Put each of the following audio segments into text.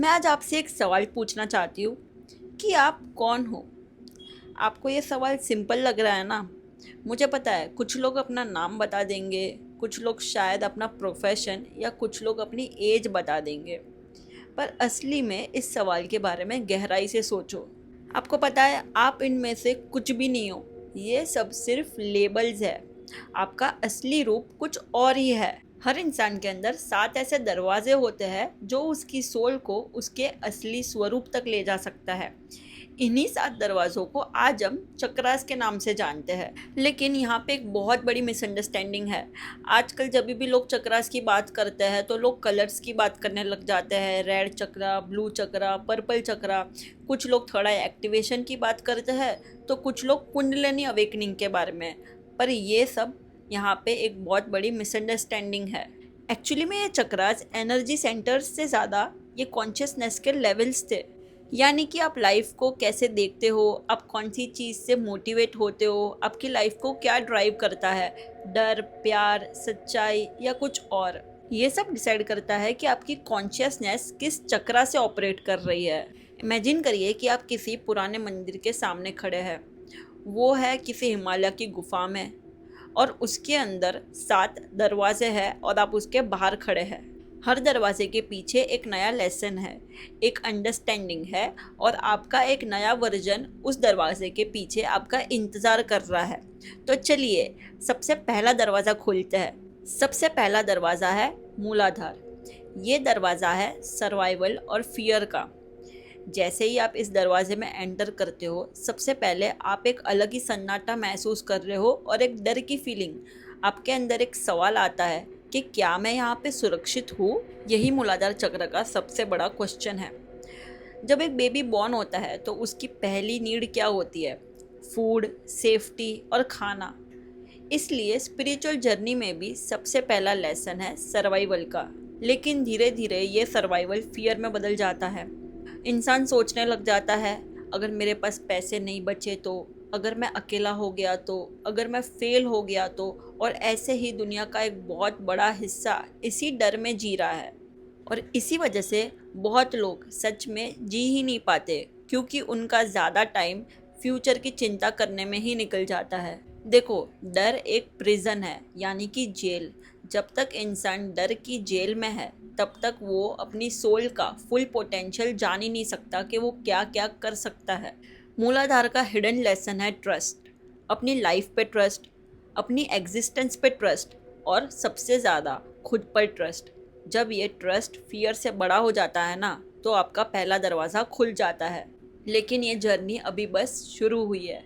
मैं आज आपसे एक सवाल पूछना चाहती हूँ कि आप कौन हो। आपको ये सवाल सिंपल लग रहा है ना। मुझे पता है कुछ लोग अपना नाम बता देंगे, कुछ लोग शायद अपना प्रोफेशन या कुछ लोग अपनी एज बता देंगे। पर असली में इस सवाल के बारे में गहराई से सोचो। आपको पता है आप इनमें से कुछ भी नहीं हो। ये सब सिर्फ लेबल्स है। आपका असली रूप कुछ और ही है। हर इंसान के अंदर 7 ऐसे दरवाजे होते हैं जो उसकी सोल को उसके असली स्वरूप तक ले जा सकता है। इन्हीं 7 दरवाज़ों को आज हम चक्रास के नाम से जानते हैं। लेकिन यहाँ पे एक बहुत बड़ी मिसअंडरस्टैंडिंग है। आजकल जब भी लोग चक्रास की बात करते हैं तो लोग कलर्स की बात करने लग जाते हैं। रेड चक्रा, ब्लू चक्रा, पर्पल चक्रा। कुछ लोग थोड़ा एक्टिवेशन की बात करते हैं तो कुछ लोग कुंडलिनी अवेकनिंग के बारे में। पर ये सब यहाँ पे एक बहुत बड़ी मिसअंडरस्टैंडिंग है। एक्चुअली में ये चक्रास एनर्जी सेंटर्स से ज़्यादा ये कॉन्शियसनेस के लेवल्स थे। यानी कि आप लाइफ को कैसे देखते हो, आप कौन सी चीज़ से मोटिवेट होते हो, आपकी लाइफ को क्या ड्राइव करता है, डर, प्यार, सच्चाई या कुछ और। ये सब डिसाइड करता है कि आपकी कॉन्शियसनेस किस चक्रा से ऑपरेट कर रही है। इमेजिन करिए कि आप किसी पुराने मंदिर के सामने खड़े हैं। वो है किसी हिमालय की गुफा में और उसके अंदर 7 दरवाजे हैं और आप उसके बाहर खड़े हैं। हर दरवाजे के पीछे एक नया लेसन है, एक अंडरस्टैंडिंग है और आपका एक नया वर्जन उस दरवाजे के पीछे आपका इंतज़ार कर रहा है। तो चलिए सबसे पहला दरवाज़ा खोलते हैं। सबसे पहला दरवाज़ा है मूलाधार। ये दरवाज़ा है सर्वाइवल और फियर का। जैसे ही आप इस दरवाजे में एंटर करते हो सबसे पहले आप एक अलग ही सन्नाटा महसूस कर रहे हो और एक डर की फीलिंग। आपके अंदर एक सवाल आता है कि क्या मैं यहाँ पे सुरक्षित हूँ। यही मूलाधार चक्र का सबसे बड़ा क्वेश्चन है। जब एक बेबी बॉर्न होता है तो उसकी पहली नीड क्या होती है? फूड, सेफ्टी और खाना। इसलिए स्पिरिचुअल जर्नी में भी सबसे पहला लेसन है सर्वाइवल का। लेकिन धीरे धीरे ये सर्वाइवल फियर में बदल जाता है। इंसान सोचने लग जाता है, अगर मेरे पास पैसे नहीं बचे तो, अगर मैं अकेला हो गया तो, अगर मैं फेल हो गया तो। और ऐसे ही दुनिया का एक बहुत बड़ा हिस्सा इसी डर में जी रहा है। और इसी वजह से बहुत लोग सच में जी ही नहीं पाते, क्योंकि उनका ज़्यादा टाइम फ्यूचर की चिंता करने में ही निकल जाता है। देखो, डर एक प्रिजन है, यानी कि जेल। जब तक इंसान डर की जेल में है तब तक वो अपनी सोल का फुल पोटेंशियल जान ही नहीं सकता कि वो क्या क्या कर सकता है। मूलाधार का हिडन लेसन है ट्रस्ट। अपनी लाइफ पे ट्रस्ट, अपनी एग्जिस्टेंस पे ट्रस्ट और सबसे ज़्यादा खुद पर ट्रस्ट। जब ये ट्रस्ट फियर से बड़ा हो जाता है ना, तो आपका पहला दरवाज़ा खुल जाता है। लेकिन ये जर्नी अभी बस शुरू हुई है।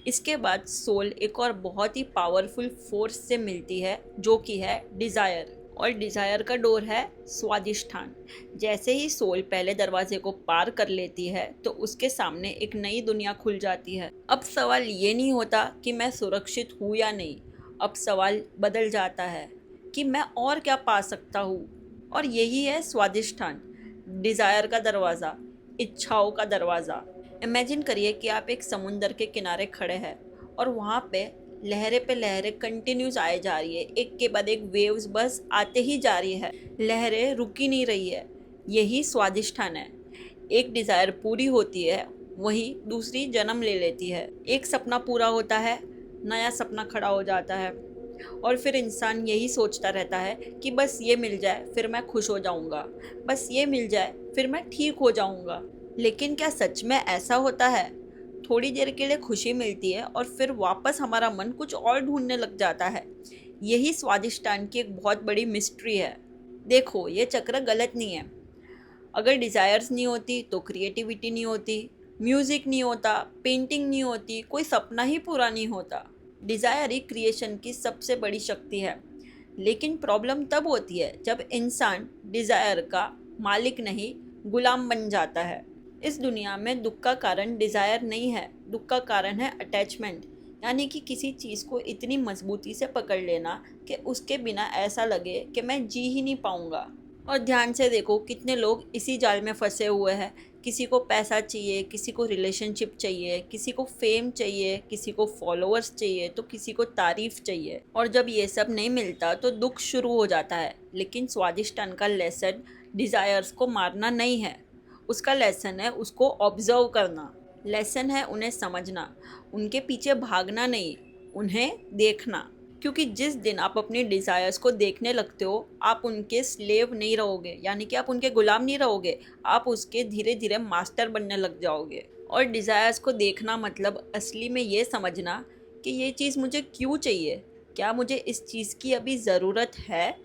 इसके बाद सोल एक और बहुत ही पावरफुल फोर्स से मिलती है जो कि है डिज़ायर। और डिज़ायर का डोर है स्वादिष्ठान। जैसे ही सोल पहले दरवाजे को पार कर लेती है तो उसके सामने एक नई दुनिया खुल जाती है। अब सवाल ये नहीं होता कि मैं सुरक्षित हूँ या नहीं। अब सवाल बदल जाता है कि मैं और क्या पा सकता हूँ। और यही है स्वादिष्ठान, डिज़ायर का दरवाज़ा, इच्छाओं का दरवाज़ा। इमेजिन करिए कि आप एक समुंदर के किनारे खड़े हैं और वहाँ पे लहरें पे लहरें कंटिन्यूस आए जा रही है। एक के बाद एक वेव्स बस आते ही जा रही है, लहरें रुकी नहीं रही है। यही स्वादिष्ठान है। एक डिज़ायर पूरी होती है, वही दूसरी जन्म ले लेती है। एक सपना पूरा होता है, नया सपना खड़ा हो जाता है। और फिर इंसान यही सोचता रहता है कि बस ये मिल जाए फिर मैं खुश हो जाऊंगा, बस ये मिल जाए फिर मैं ठीक हो जाऊंगा। लेकिन क्या सच में ऐसा होता है? थोड़ी देर के लिए खुशी मिलती है और फिर वापस हमारा मन कुछ और ढूंढने लग जाता है। यही स्वादिष्टान की एक बहुत बड़ी मिस्ट्री है। देखो, ये चक्र गलत नहीं है। अगर डिज़ायर्स नहीं होती तो क्रिएटिविटी नहीं होती, म्यूज़िक नहीं होता, पेंटिंग नहीं होती, कोई सपना ही पूरा नहीं होता। डिज़ायर ही क्रिएशन की सबसे बड़ी शक्ति है। लेकिन प्रॉब्लम तब होती है जब इंसान डिज़ायर का मालिक नहीं, गुलाम बन जाता है। इस दुनिया में दुख का कारण डिज़ायर नहीं है, दुख का कारण है अटैचमेंट। यानी कि किसी चीज़ को इतनी मजबूती से पकड़ लेना कि उसके बिना ऐसा लगे कि मैं जी ही नहीं पाऊँगा। और ध्यान से देखो कितने लोग इसी जाल में फंसे हुए हैं। किसी को पैसा चाहिए, किसी को रिलेशनशिप चाहिए, किसी को फेम चाहिए, किसी को फॉलोअर्स चाहिए, तो किसी को तारीफ चाहिए। और जब ये सब नहीं मिलता तो दुख शुरू हो जाता है। लेकिन स्वादिष्टान का लेसन डिज़ायर्स को मारना नहीं है, उसका लेसन है उसको ऑब्जर्व करना, लेसन है उन्हें समझना, उनके पीछे भागना नहीं, उन्हें देखना। क्योंकि जिस दिन आप अपनी डिज़ायर्स को देखने लगते हो, आप उनके स्लेव नहीं रहोगे, यानी कि आप उनके गुलाम नहीं रहोगे, आप उसके धीरे धीरे मास्टर बनने लग जाओगे। और डिज़ायर्स को देखना मतलब असली में ये समझना कि ये चीज़ मुझे क्यों चाहिए, क्या मुझे इस चीज़ की अभी ज़रूरत है,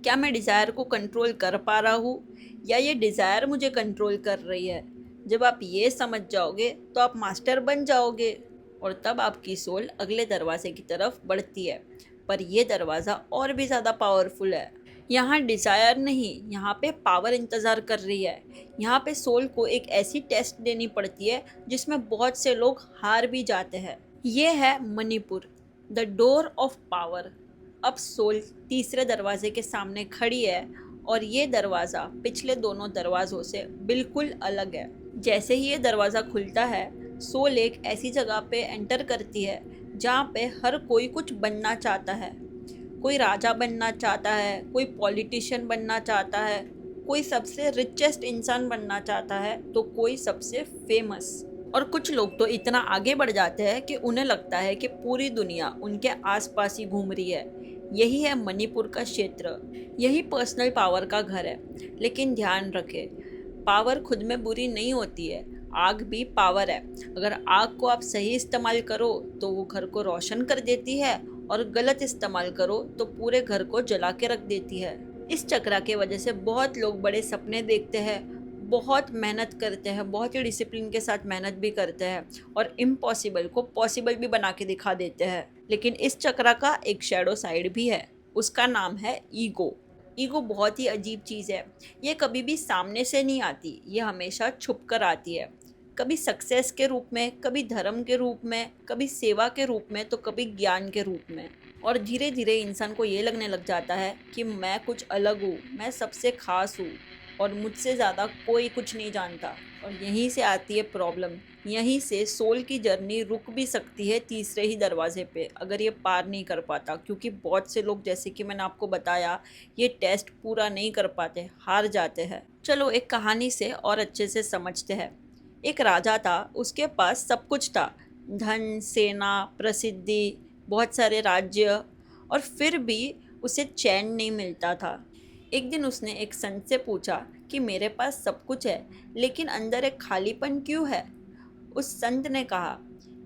क्या मैं डिज़ायर को कंट्रोल कर पा रहा हूँ या ये डिज़ायर मुझे कंट्रोल कर रही है। जब आप ये समझ जाओगे तो आप मास्टर बन जाओगे और तब आपकी सोल अगले दरवाजे की तरफ बढ़ती है। पर ये दरवाज़ा और भी ज़्यादा पावरफुल है। यहाँ डिज़ायर नहीं, यहाँ पे पावर इंतज़ार कर रही है। यहाँ पे सोल को एक ऐसी टेस्ट देनी पड़ती है जिसमें बहुत से लोग हार भी जाते हैं। ये है Manipur, the door of power. अब सोल तीसरे दरवाजे के सामने खड़ी है और ये दरवाज़ा पिछले दोनों दरवाज़ों से बिल्कुल अलग है। जैसे ही ये दरवाज़ा खुलता है, सोल एक ऐसी जगह पे एंटर करती है जहाँ पे हर कोई कुछ बनना चाहता है। कोई राजा बनना चाहता है, कोई पॉलिटिशियन बनना चाहता है, कोई सबसे रिचेस्ट इंसान बनना चाहता है, तो कोई सबसे फेमस। और कुछ लोग तो इतना आगे बढ़ जाते हैं कि उन्हें लगता है कि पूरी दुनिया उनके आसपास ही घूम रही है। यही है मणिपुर का क्षेत्र, यही पर्सनल पावर का घर है। लेकिन ध्यान रखें, पावर खुद में बुरी नहीं होती है, आग भी पावर है। अगर आग को आप सही इस्तेमाल करो तो वो घर को रोशन कर देती है और गलत इस्तेमाल करो तो पूरे घर को जला के रख देती है। इस चक्रा के वजह से बहुत लोग बड़े सपने देखते हैं, बहुत मेहनत करते हैं, बहुत ही डिसिप्लिन के साथ मेहनत भी करते हैं और इम्पॉसिबल को पॉसिबल भी बना के दिखा देते हैं। लेकिन इस चक्रा का एक शैडो साइड भी है, उसका नाम है ईगो। ईगो बहुत ही अजीब चीज़ है। ये कभी भी सामने से नहीं आती, ये हमेशा छुप कर आती है। कभी सक्सेस के रूप में, कभी धर्म के रूप में, कभी सेवा के रूप में, तो कभी ज्ञान के रूप में। और धीरे धीरे इंसान को ये लगने लग जाता है कि मैं कुछ अलग हूँ, मैं सबसे खास हूँ और मुझसे ज़्यादा कोई कुछ नहीं जानता। और यहीं से आती है प्रॉब्लम, यहीं से सोल की जर्नी रुक भी सकती है तीसरे ही दरवाजे पे, अगर ये पार नहीं कर पाता। क्योंकि बहुत से लोग, जैसे कि मैंने आपको बताया, ये टेस्ट पूरा नहीं कर पाते, हार जाते हैं। चलो एक कहानी से और अच्छे से समझते हैं। एक राजा था, उसके पास सब कुछ था, धन, सेना, प्रसिद्धि, बहुत सारे राज्य, और फिर भी उसे चैन नहीं मिलता था। एक दिन उसने एक संत से पूछा कि मेरे पास सब कुछ है लेकिन अंदर एक खालीपन क्यों है। उस संत ने कहा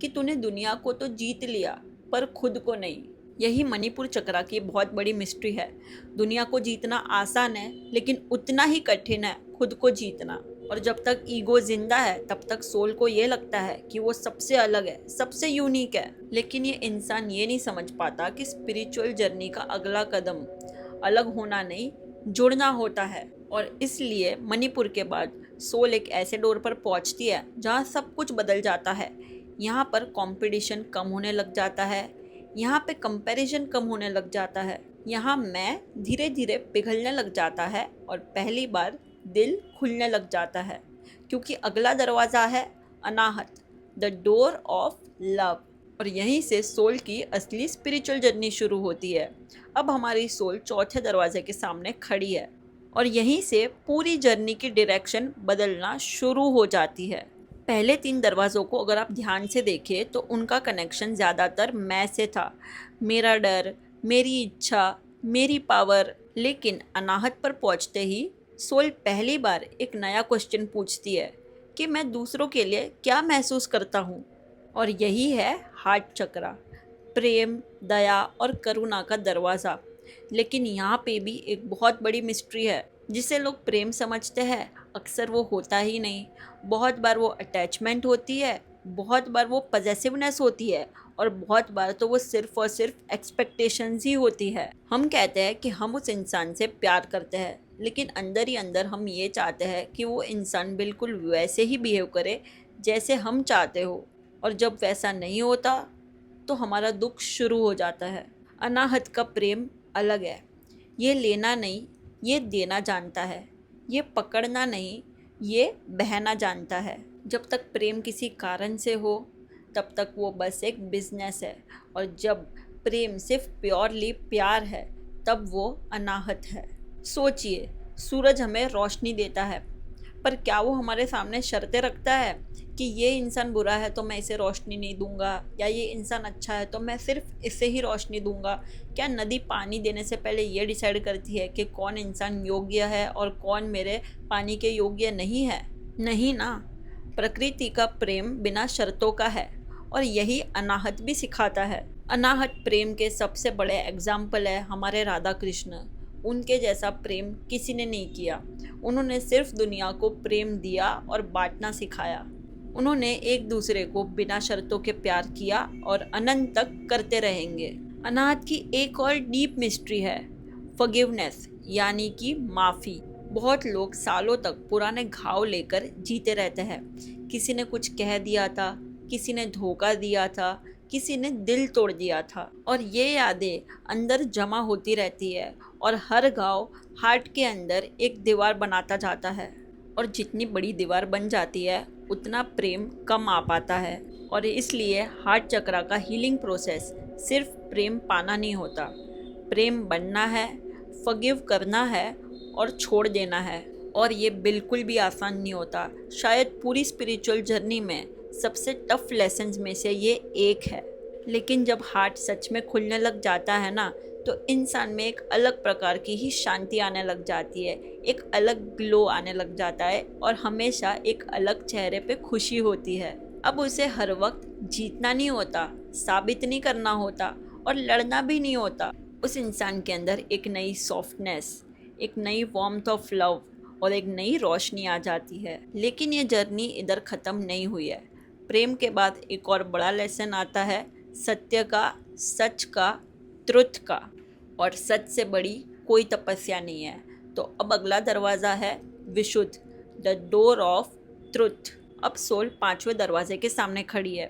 कि तूने दुनिया को तो जीत लिया पर खुद को नहीं। यही मणिपुर चक्रा की बहुत बड़ी मिस्ट्री है। दुनिया को जीतना आसान है लेकिन उतना ही कठिन है खुद को जीतना। और जब तक ईगो जिंदा है तब तक सोल को ये लगता है कि वो सबसे अलग है, सबसे यूनिक है। लेकिन ये इंसान ये नहीं समझ पाता कि स्पिरिचुअल जर्नी का अगला कदम अलग होना नहीं, जुड़ना होता है। और इसलिए मणिपुर के बाद सोल एक ऐसे डोर पर पहुंचती है जहां सब कुछ बदल जाता है। यहाँ पर कंपटीशन कम होने लग जाता है, यहाँ पे कंपैरिजन कम होने लग जाता है, यहाँ मैं धीरे धीरे पिघलने लग जाता है और पहली बार दिल खुलने लग जाता है। क्योंकि अगला दरवाज़ा है अनाहत, द डोर ऑफ लव। और यहीं से सोल की असली स्पिरिचुअल जर्नी शुरू होती है। अब हमारी सोल चौथे दरवाजे के सामने खड़ी है और यहीं से पूरी जर्नी की डायरेक्शन बदलना शुरू हो जाती है। पहले 3 दरवाज़ों को अगर आप ध्यान से देखें तो उनका कनेक्शन ज़्यादातर मैं से था, मेरा डर, मेरी इच्छा, मेरी पावर। लेकिन अनाहत पर पहुंचते ही सोल पहली बार एक नया क्वेश्चन पूछती है कि मैं दूसरों के लिए क्या महसूस करता हूँ। और यही है हार्ट चक्रा, प्रेम, दया और करुणा का दरवाज़ा। लेकिन यहाँ पे भी एक बहुत बड़ी मिस्ट्री है। जिसे लोग प्रेम समझते हैं अक्सर वो होता ही नहीं। बहुत बार वो अटैचमेंट होती है, बहुत बार वो पजेसिवनेस होती है और बहुत बार तो वो सिर्फ और सिर्फ एक्सपेक्टेशंस ही होती है। हम कहते हैं कि हम उस इंसान से प्यार करते हैं लेकिन अंदर ही अंदर हम ये चाहते हैं कि वो इंसान बिल्कुल वैसे ही बिहेव करे जैसे हम चाहते हो। और जब वैसा नहीं होता तो हमारा दुख शुरू हो जाता है। अनाहत का प्रेम अलग है, ये लेना नहीं, ये देना जानता है, ये पकड़ना नहीं, ये बहना जानता है। जब तक प्रेम किसी कारण से हो तब तक वो बस एक बिजनेस है, और जब प्रेम सिर्फ प्योरली प्यार है तब वो अनाहत है। सोचिए, सूरज हमें रोशनी देता है, पर क्या वो हमारे सामने शर्तें रखता है कि ये इंसान बुरा है तो मैं इसे रोशनी नहीं दूंगा, या ये इंसान अच्छा है तो मैं सिर्फ इसे ही रोशनी दूंगा? क्या नदी पानी देने से पहले ये डिसाइड करती है कि कौन इंसान योग्य है और कौन मेरे पानी के योग्य नहीं है? नहीं ना। प्रकृति का प्रेम बिना शर्तों का है, और यही अनाहत भी सिखाता है। अनाहत प्रेम के सबसे बड़े एग्जाम्पल है हमारे राधा कृष्ण। उनके जैसा प्रेम किसी ने नहीं किया। उन्होंने सिर्फ दुनिया को प्रेम दिया और बांटना सिखाया। उन्होंने एक दूसरे को बिना शर्तों के प्यार किया और अनंत तक करते रहेंगे। अनाहत की एक और डीप मिस्ट्री है फॉरगिवनेस, यानी कि माफ़ी। बहुत लोग सालों तक पुराने घाव लेकर जीते रहते हैं। किसी ने कुछ कह दिया था, किसी ने धोखा दिया था, किसी ने दिल तोड़ दिया था, और ये यादें अंदर जमा होती रहती है और हर घाव हार्ट के अंदर एक दीवार बनाता जाता है। और जितनी बड़ी दीवार बन जाती है उतना प्रेम कम आ पाता है। और इसलिए हार्ट चक्रा का हीलिंग प्रोसेस सिर्फ प्रेम पाना नहीं होता, प्रेम बनना है, फॉरगिव करना है और छोड़ देना है। और ये बिल्कुल भी आसान नहीं होता। शायद पूरी स्पिरिचुअल जर्नी में सबसे टफ लेसन्स में से ये एक है। लेकिन जब हार्ट सच में खुलने लग जाता है ना, तो इंसान में एक अलग प्रकार की ही शांति आने लग जाती है, एक अलग ग्लो आने लग जाता है, और हमेशा एक अलग चेहरे पे खुशी होती है। अब उसे हर वक्त जीतना नहीं होता, साबित नहीं करना होता, और लड़ना भी नहीं होता। उस इंसान के अंदर एक नई सॉफ्टनेस, एक नई वार्मथ ऑफ लव और एक नई रोशनी आ जाती है। लेकिन ये जर्नी इधर ख़त्म नहीं हुई है। प्रेम के बाद एक और बड़ा लेसन आता है, सत्य का, सच का, ट्रुथ का। और सच से बड़ी कोई तपस्या नहीं है। तो अब अगला दरवाज़ा है विशुद्ध, द डोर ऑफ ट्रुथ। अब सोल 5वें दरवाजे के सामने खड़ी है।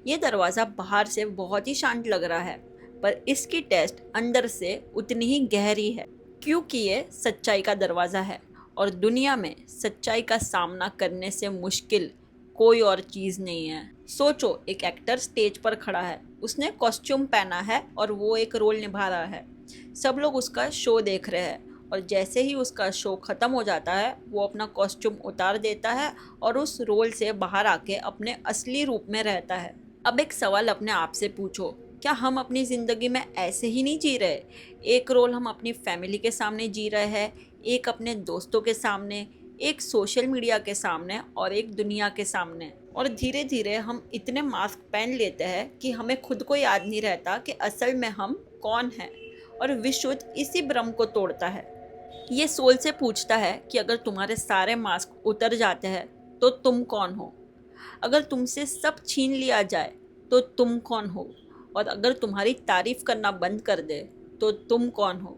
ये दरवाज़ा बाहर से बहुत ही शांत लग रहा है, पर इसकी टेस्ट अंदर से उतनी ही गहरी है, क्योंकि ये सच्चाई का दरवाज़ा है। और दुनिया में सच्चाई का सामना करने से मुश्किल कोई और चीज़ नहीं है। सोचो, एक एक्टर स्टेज पर खड़ा है, उसने कॉस्ट्यूम पहना है और वो एक रोल निभा रहा है। सब लोग उसका शो देख रहे हैं, और जैसे ही उसका शो ख़त्म हो जाता है वो अपना कॉस्ट्यूम उतार देता है और उस रोल से बाहर आके अपने असली रूप में रहता है। अब एक सवाल अपने आप से पूछो, क्या हम अपनी ज़िंदगी में ऐसे ही नहीं जी रहे? एक रोल हम अपनी फैमिली के सामने जी रहे हैं, एक अपने दोस्तों के सामने, एक सोशल मीडिया के सामने, और एक दुनिया के सामने। और धीरे धीरे हम इतने मास्क पहन लेते हैं कि हमें खुद को याद नहीं रहता कि असल में हम कौन हैं। और विशुद्ध इसी भ्रम को तोड़ता है। ये सोल से पूछता है कि अगर तुम्हारे सारे मास्क उतर जाते हैं तो तुम कौन हो? अगर तुमसे सब छीन लिया जाए तो तुम कौन हो? और अगर तुम्हारी तारीफ करना बंद कर दे तो तुम कौन हो?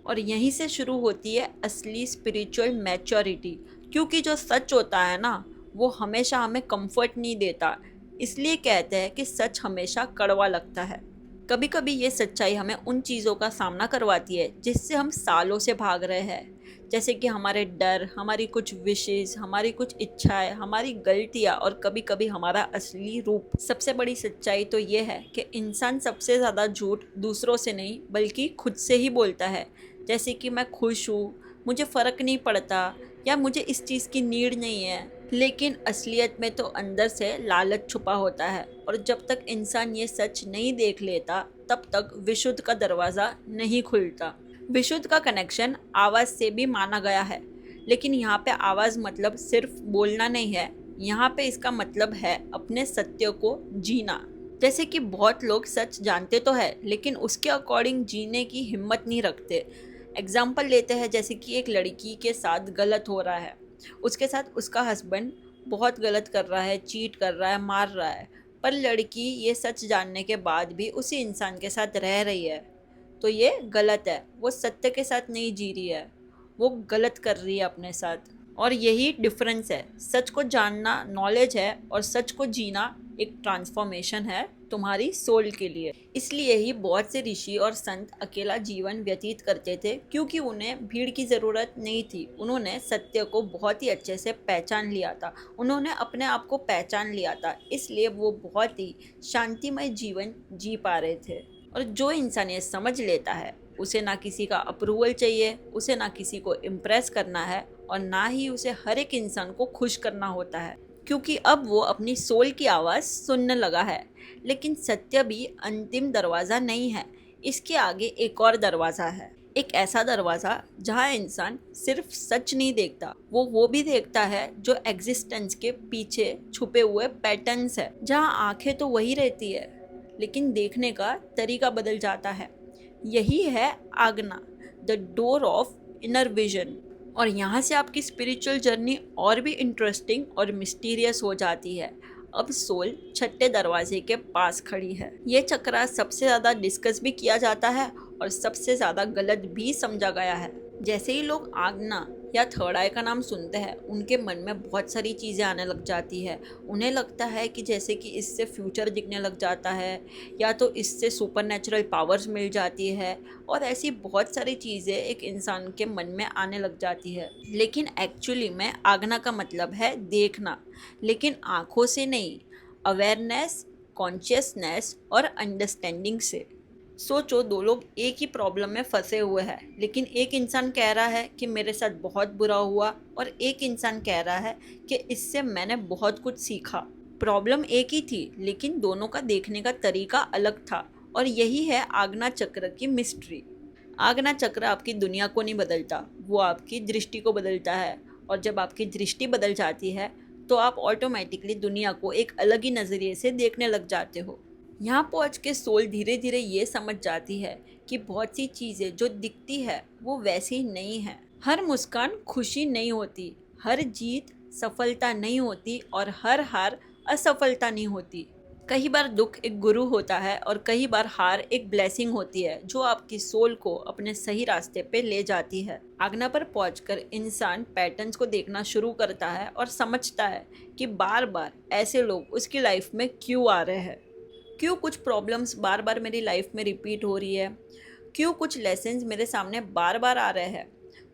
और यहीं से शुरू होती है असली स्पिरिचुअल मैच्योरिटी। क्योंकि जो सच होता है ना, वो हमेशा हमें कंफर्ट नहीं देता। इसलिए कहते हैं कि सच हमेशा कड़वा लगता है। कभी कभी ये सच्चाई हमें उन चीज़ों का सामना करवाती है जिससे हम सालों से भाग रहे हैं, जैसे कि हमारे डर, हमारी कुछ विशेज़, हमारी कुछ इच्छाएं, हमारी गलतियाँ, और कभी कभी हमारा असली रूप। सबसे बड़ी सच्चाई तो ये है कि इंसान सबसे ज़्यादा झूठ दूसरों से नहीं बल्कि खुद से ही बोलता है। जैसे कि मैं खुश हूँ, मुझे फ़र्क नहीं पड़ता, या मुझे इस चीज़ की नीड नहीं है। लेकिन असलियत में तो अंदर से लालच छुपा होता है, और जब तक इंसान ये सच नहीं देख लेता तब तक विशुद्ध का दरवाज़ा नहीं खुलता। विशुद्ध का कनेक्शन आवाज़ से भी माना गया है, लेकिन यहाँ पे आवाज़ मतलब सिर्फ बोलना नहीं है। यहाँ पे इसका मतलब है अपने सत्य को जीना। जैसे कि बहुत लोग सच जानते तो है लेकिन उसके अकॉर्डिंग जीने की हिम्मत नहीं रखते। एग्जाम्पल लेते हैं, जैसे कि एक लड़की के साथ गलत हो रहा है, उसके साथ उसका हस्बैंड बहुत गलत कर रहा है, चीट कर रहा है, मार रहा है, पर लड़की ये सच जानने के बाद भी उसी इंसान के साथ रह रही है, तो ये गलत है। वो सत्य के साथ नहीं जी रही है, वो गलत कर रही है अपने साथ। और यही डिफरेंस है। सच को जानना नॉलेज है, और सच को जीना एक ट्रांसफॉर्मेशन है तुम्हारी सोल के लिए। इसलिए ही बहुत से ऋषि और संत अकेला जीवन व्यतीत करते थे, क्योंकि उन्हें भीड़ की ज़रूरत नहीं थी। उन्होंने सत्य को बहुत ही अच्छे से पहचान लिया था, उन्होंने अपने आप को पहचान लिया था, इसलिए वो बहुत ही शांतिमय जीवन जी पा रहे थे। और जो इंसान ये समझ लेता है, उसे ना किसी का अप्रूवल चाहिए, उसे ना किसी को इम्प्रेस करना है, और ना ही उसे हर एक इंसान को खुश करना होता है, क्योंकि अब वो अपनी सोल की आवाज़ सुनने लगा है। लेकिन सत्य भी अंतिम दरवाज़ा नहीं है, इसके आगे एक और दरवाज़ा है। एक ऐसा दरवाज़ा जहाँ इंसान सिर्फ सच नहीं देखता, वो भी देखता है जो एग्जिस्टेंस के पीछे छुपे हुए पैटर्न्स है। जहाँ आंखें तो वही रहती है, लेकिन देखने का तरीका बदल जाता है। यही है आगना, the door of inner vision. और यहाँ से आपकी स्पिरिचुअल जर्नी और भी इंटरेस्टिंग और मिस्टीरियस हो जाती है। अब सोल छठे दरवाजे के पास खड़ी है। ये चक्रा सबसे ज़्यादा डिस्कस भी किया जाता है और सबसे ज़्यादा गलत भी समझा गया है। जैसे ही लोग आगना या थर्ड आई का नाम सुनते हैं, उनके मन में बहुत सारी चीज़ें आने लग जाती है। उन्हें लगता है कि जैसे कि इससे फ्यूचर दिखने लग जाता है, या तो इससे सुपरनेचुरल पावर्स मिल जाती है, और ऐसी बहुत सारी चीज़ें एक इंसान के मन में आने लग जाती है। लेकिन एक्चुअली में आगना का मतलब है देखना, लेकिन आँखों से नहीं, अवेयरनेस, कॉन्शियसनेस और अंडरस्टैंडिंग से। सोचो, दो लोग एक ही प्रॉब्लम में फंसे हुए हैं, लेकिन एक इंसान कह रहा है कि मेरे साथ बहुत बुरा हुआ, और एक इंसान कह रहा है कि इससे मैंने बहुत कुछ सीखा। प्रॉब्लम एक ही थी, लेकिन दोनों का देखने का तरीका अलग था, और यही है आगना चक्र की मिस्ट्री। आगना चक्र आपकी दुनिया को नहीं बदलता, वो आपकी दृष्टि को बदलता है। और जब आपकी दृष्टि बदल जाती है, तो आप ऑटोमेटिकली दुनिया को एक अलग ही नज़रिए से देखने लग जाते हो। यहाँ पहुँच के सोल धीरे धीरे ये समझ जाती है कि बहुत सी चीज़ें जो दिखती है वो वैसी नहीं है। हर मुस्कान खुशी नहीं होती, हर जीत सफलता नहीं होती, और हर हार असफलता नहीं होती। कई बार दुख एक गुरु होता है, और कई बार हार एक ब्लेसिंग होती है जो आपकी सोल को अपने सही रास्ते पे ले जाती है। आगना पर पहुंचकर इंसान पैटर्न्स को देखना शुरू करता है और समझता है कि बार बार ऐसे लोग उसकी लाइफ में क्यों आ रहे हैं, क्यों कुछ प्रॉब्लम्स बार बार मेरी लाइफ में रिपीट हो रही है, क्यों कुछ लेसन्स मेरे सामने बार बार आ रहे हैं।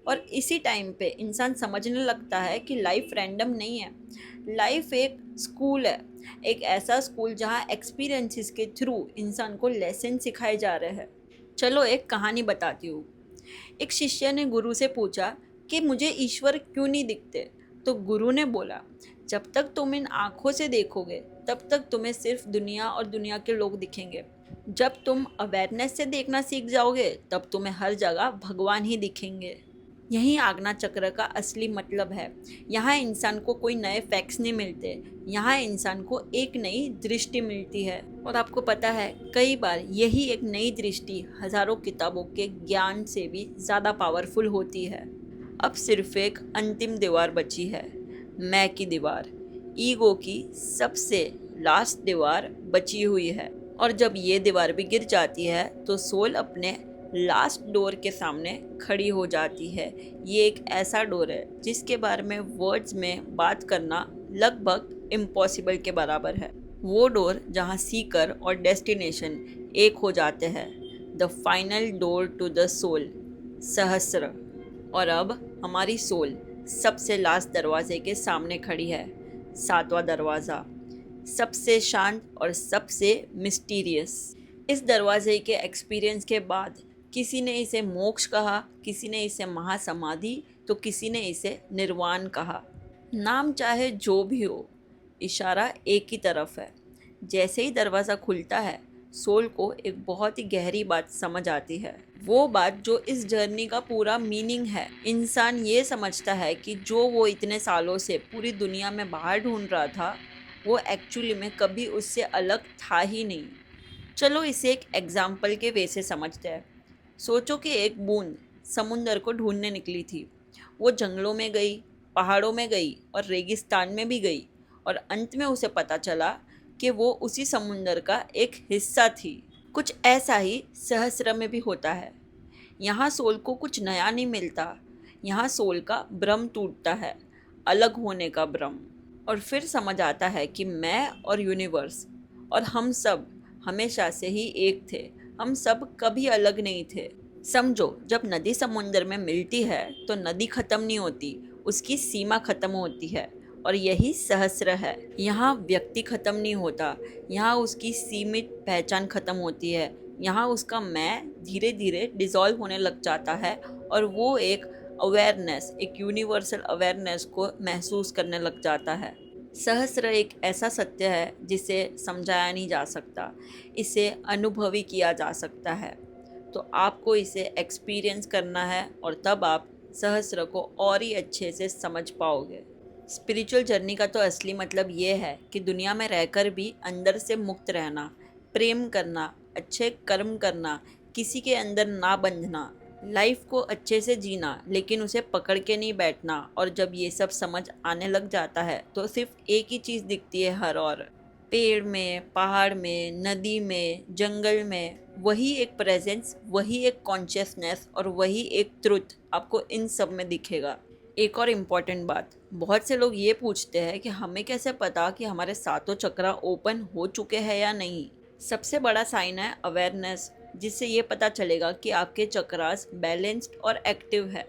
और इसी टाइम पे इंसान समझने लगता है कि लाइफ रैंडम नहीं है, लाइफ एक स्कूल है, एक ऐसा स्कूल जहाँ एक्सपीरियंसेस के थ्रू इंसान को लेसन सिखाए जा रहे हैं। चलो एक कहानी बताती हूँ। एक शिष्य ने गुरु से पूछा कि मुझे ईश्वर क्यों नहीं दिखते। तो गुरु ने बोला, जब तक तुम इन आँखों से देखोगे तब तक तुम्हें सिर्फ दुनिया और दुनिया के लोग दिखेंगे। जब तुम अवेयरनेस से देखना सीख जाओगे तब तुम्हें हर जगह भगवान ही दिखेंगे। यही आगना चक्र का असली मतलब है। यहाँ इंसान को कोई नए फैक्ट्स नहीं मिलते, यहाँ इंसान को एक नई दृष्टि मिलती है। और आपको पता है, कई बार यही एक नई दृष्टि हजारों किताबों के ज्ञान से भी ज़्यादा पावरफुल होती है। अब सिर्फ एक अंतिम दीवार बची है, मैं की दीवार, ईगो की सबसे लास्ट दीवार बची हुई है। और जब ये दीवार भी गिर जाती है तो सोल अपने लास्ट डोर के सामने खड़ी हो जाती है। ये एक ऐसा डोर है जिसके बारे में वर्ड्स में बात करना लगभग इम्पॉसिबल के बराबर है। वो डोर जहाँ सीकर और डेस्टिनेशन एक हो जाते हैं, the final door to the soul, सहस्र। और अब हमारी सोल सबसे लास्ट दरवाजे के सामने खड़ी है, सातवां दरवाज़ा, सबसे शांत और सबसे मिस्टीरियस। इस दरवाजे के एक्सपीरियंस के बाद किसी ने इसे मोक्ष कहा, किसी ने इसे महासमाधि, तो किसी ने इसे निर्वाण कहा। नाम चाहे जो भी हो, इशारा एक ही तरफ है। जैसे ही दरवाज़ा खुलता है, सोल को एक बहुत ही गहरी बात समझ आती है। वो बात जो इस जर्नी का पूरा मीनिंग है। इंसान ये समझता है कि जो वो इतने सालों से पूरी दुनिया में बाहर ढूंढ रहा था, वो एक्चुअली में कभी उससे अलग था ही नहीं। चलो इसे एक एग्जाम्पल के वे से समझते हैं। सोचो कि एक बूंद समुंदर को ढूंढने निकली थी। वो जंगलों में गई, पहाड़ों में गई और रेगिस्तान में भी गई, और अंत में उसे पता चला कि वो उसी समुंदर का एक हिस्सा थी। कुछ ऐसा ही सहस्र में भी होता है। यहाँ सोल को कुछ नया नहीं मिलता, यहाँ सोल का भ्रम टूटता है, अलग होने का भ्रम। और फिर समझ आता है कि मैं और यूनिवर्स और हम सब हमेशा से ही एक थे, हम सब कभी अलग नहीं थे। समझो, जब नदी समुंदर में मिलती है तो नदी ख़त्म नहीं होती, उसकी सीमा ख़त्म होती है। और यही सहस्र है। यहाँ व्यक्ति ख़त्म नहीं होता, यहाँ उसकी सीमित पहचान ख़त्म होती है। यहाँ उसका मैं धीरे धीरे डिज़ोल्व होने लग जाता है और वो एक अवेयरनेस, एक यूनिवर्सल अवेयरनेस को महसूस करने लग जाता है। सहस्र एक ऐसा सत्य है जिसे समझाया नहीं जा सकता, इसे अनुभवी किया जा सकता है। तो आपको इसे एक्सपीरियंस करना है और तब आप सहस्र को और ही अच्छे से समझ पाओगे। स्पिरिचुअल जर्नी का तो असली मतलब ये है कि दुनिया में रहकर भी अंदर से मुक्त रहना, प्रेम करना, अच्छे कर्म करना, किसी के अंदर ना बंधना, लाइफ को अच्छे से जीना लेकिन उसे पकड़ के नहीं बैठना। और जब ये सब समझ आने लग जाता है तो सिर्फ एक ही चीज़ दिखती है हर और, पेड़ में, पहाड़ में, नदी में, जंगल में, वही एक प्रेजेंस, वही एक कॉन्शियसनेस और वही एक ट्रुथ आपको इन सब में दिखेगा। एक और इम्पॉर्टेंट बात, बहुत से लोग ये पूछते हैं कि हमें कैसे पता कि हमारे सातों चक्रा ओपन हो चुके हैं या नहीं। सबसे बड़ा साइन है अवेयरनेस, जिससे ये पता चलेगा कि आपके चक्रास बैलेंस्ड और एक्टिव है।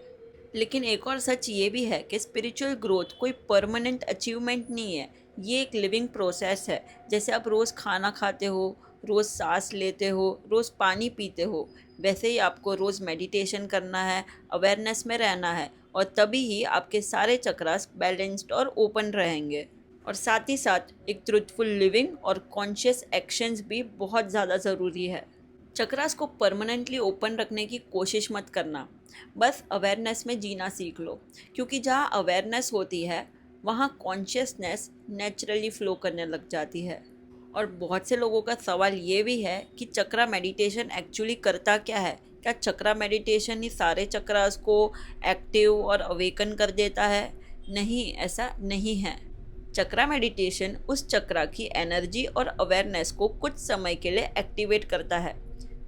लेकिन एक और सच ये भी है कि स्पिरिचुअल ग्रोथ कोई परमानेंट अचीवमेंट नहीं है, ये एक लिविंग प्रोसेस है। जैसे आप रोज़ खाना खाते हो, रोज़ सांस लेते हो, रोज़ पानी पीते हो, वैसे ही आपको रोज़ मेडिटेशन करना है, अवेयरनेस में रहना है, और तभी ही आपके सारे चक्रास बैलेंस्ड और ओपन रहेंगे। और साथ ही साथ एक ट्रुथफुल लिविंग और कॉन्शियस एक्शंस भी बहुत ज़्यादा ज़रूरी है। चक्रास को परमानेंटली ओपन रखने की कोशिश मत करना, बस अवेयरनेस में जीना सीख लो, क्योंकि जहाँ अवेयरनेस होती है वहाँ कॉन्शियसनेस नेचुरली फ्लो करने लग जाती है। और बहुत से लोगों का सवाल ये भी है कि चक्रा मेडिटेशन एक्चुअली करता क्या है, क्या चक्रा मेडिटेशन ही सारे चक्रास को एक्टिव और अवेकन कर देता है? नहीं, ऐसा नहीं है। चक्रा मेडिटेशन उस चक्रा की एनर्जी और अवेयरनेस को कुछ समय के लिए एक्टिवेट करता है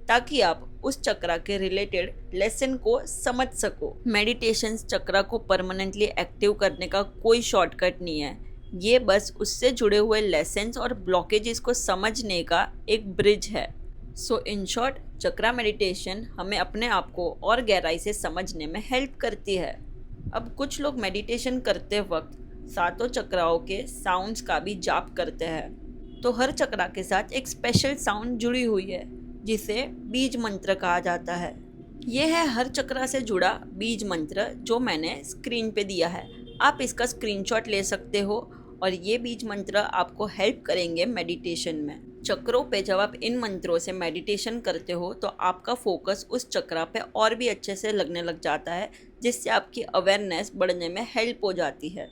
ताकि आप उस चक्रा के रिलेटेड लेसन को समझ सको। मेडिटेशन चक्रा को परमानेंटली एक्टिव करने का कोई शॉर्टकट नहीं है, ये बस उससे जुड़े हुए लेसन्स और ब्लॉकेजेस को समझने का एक ब्रिज है। सो इन शॉर्ट, चक्रा मेडिटेशन हमें अपने आप को और गहराई से समझने में हेल्प करती है। अब कुछ लोग मेडिटेशन करते वक्त सातों चक्राओं के साउंड्स का भी जाप करते हैं। तो हर चक्रा के साथ एक स्पेशल साउंड जुड़ी हुई है जिसे बीज मंत्र कहा जाता है। यह है हर चक्रा से जुड़ा बीज मंत्र जो मैंने स्क्रीन पे दिया है। आप इसका स्क्रीनशॉट ले सकते हो और ये बीज मंत्र आपको हेल्प करेंगे मेडिटेशन में। चक्रों पे जब आप इन मंत्रों से मेडिटेशन करते हो तो आपका फोकस उस चक्रा पे और भी अच्छे से लगने लग जाता है, जिससे आपकी अवेयरनेस बढ़ने में हेल्प हो जाती है।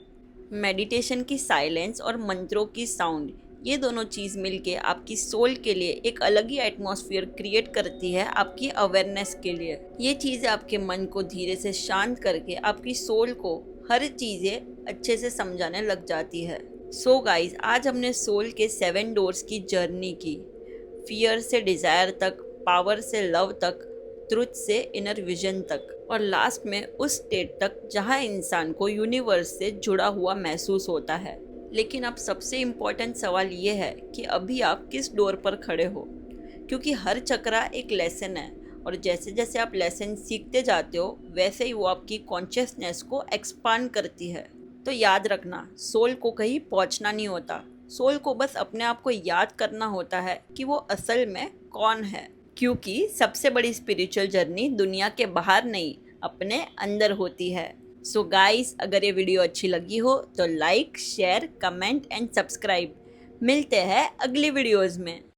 मेडिटेशन की साइलेंस और मंत्रों की साउंड, ये दोनों चीज़ मिलके आपकी सोल के लिए एक अलग ही एटमॉस्फेयर क्रिएट करती है आपकी अवेयरनेस के लिए। ये चीज़ें आपके मन को धीरे से शांत करके आपकी सोल को हर चीज़ें अच्छे से समझाने लग जाती है। सो गाइज, आज हमने सोल के 7 डोर्स की जर्नी की, फियर से डिज़ायर तक, पावर से लव तक, ट्रुथ से इनर विजन तक, और लास्ट में उस स्टेट तक जहाँ इंसान को यूनिवर्स से जुड़ा हुआ महसूस होता है। लेकिन अब सबसे इम्पोर्टेंट सवाल ये है कि अभी आप किस डोर पर खड़े हो, क्योंकि हर चक्रा एक लेसन है और जैसे जैसे आप लेसन सीखते जाते हो वैसे ही वो आपकी कॉन्शियसनेस को एक्सपांड करती है। तो याद रखना, सोल को कहीं पहुंचना नहीं होता, सोल को बस अपने आप को याद करना होता है कि वो असल में कौन है, क्योंकि सबसे बड़ी स्पिरिचुअल जर्नी दुनिया के बाहर नहीं, अपने अंदर होती है। सो गाइस, अगर ये वीडियो अच्छी लगी हो तो like, share, comment and subscribe. मिलते हैं अगली वीडियोज़ में।